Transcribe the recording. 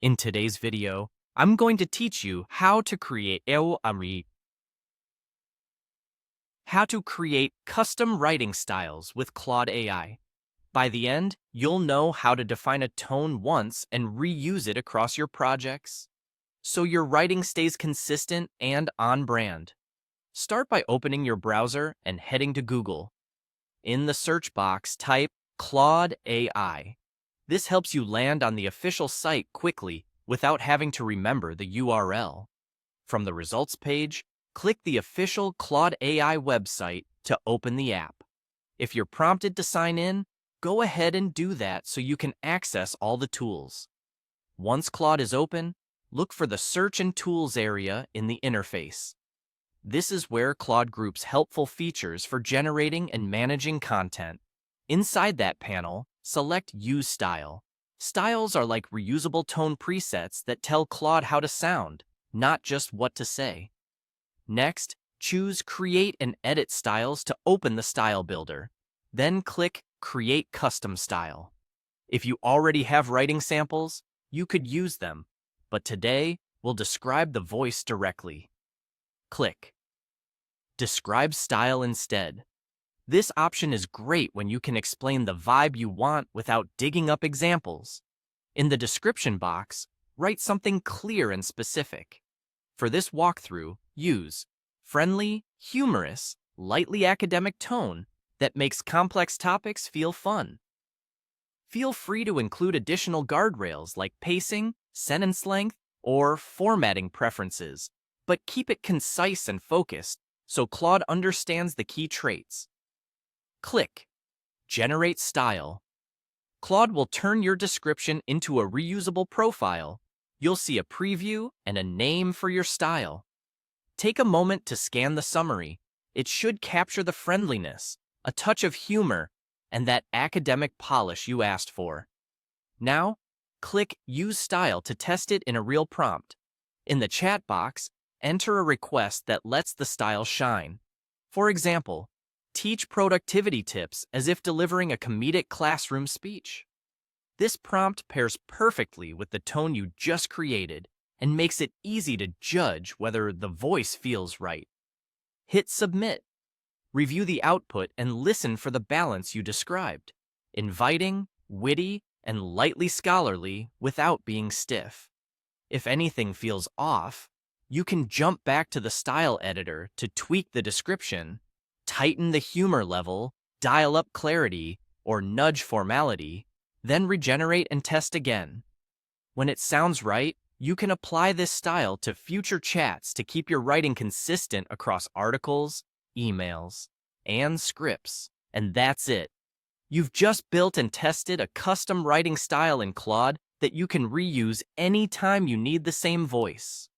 In today's video, I'm going to teach you how to create custom writing styles with Claude AI. By the end, you'll know how to define a tone once and reuse it across your projects, so your writing stays consistent and on brand. Start by opening your browser and heading to Google. In the search box, type Claude AI. This helps you land on the official site quickly without having to remember the URL. From the results page, click the official Claude AI website to open the app. If you're prompted to sign in, go ahead and do that so you can access all the tools. Once Claude is open, look for the Search and Tools area in the interface. This is where Claude groups helpful features for generating and managing content. Inside that panel, select Use Style. Styles are like reusable tone presets that tell Claude how to sound, not just what to say. Next, choose Create and Edit Styles to open the Style Builder. Then click Create Custom Style. If you already have writing samples, you could use them, but today we'll describe the voice directly. Click Describe Style instead. This option is great when you can explain the vibe you want without digging up examples. In the description box, write something clear and specific. For this walkthrough, use friendly, humorous, lightly academic tone that makes complex topics feel fun. Feel free to include additional guardrails like pacing, sentence length, or formatting preferences, but keep it concise and focused so Claude understands the key traits. Click Generate Style. Claude will turn your description into a reusable profile. You'll see a preview and a name for your style. Take a moment to scan the summary. It should capture the friendliness, a touch of humor, and that academic polish you asked for. Now, click Use Style to test it in a real prompt. In the chat box, enter a request that lets the style shine. For example, teach productivity tips as if delivering a comedic classroom speech. This prompt pairs perfectly with the tone you just created and makes it easy to judge whether the voice feels right. Hit Submit. Review the output and listen for the balance you described: inviting, witty, and lightly scholarly without being stiff. If anything feels off, you can jump back to the style editor to tweak the description, tighten the humor level, dial up clarity, or nudge formality, then regenerate and test again. When it sounds right, you can apply this style to future chats to keep your writing consistent across articles, emails, and scripts. And that's it. You've just built and tested a custom writing style in Claude that you can reuse anytime you need the same voice.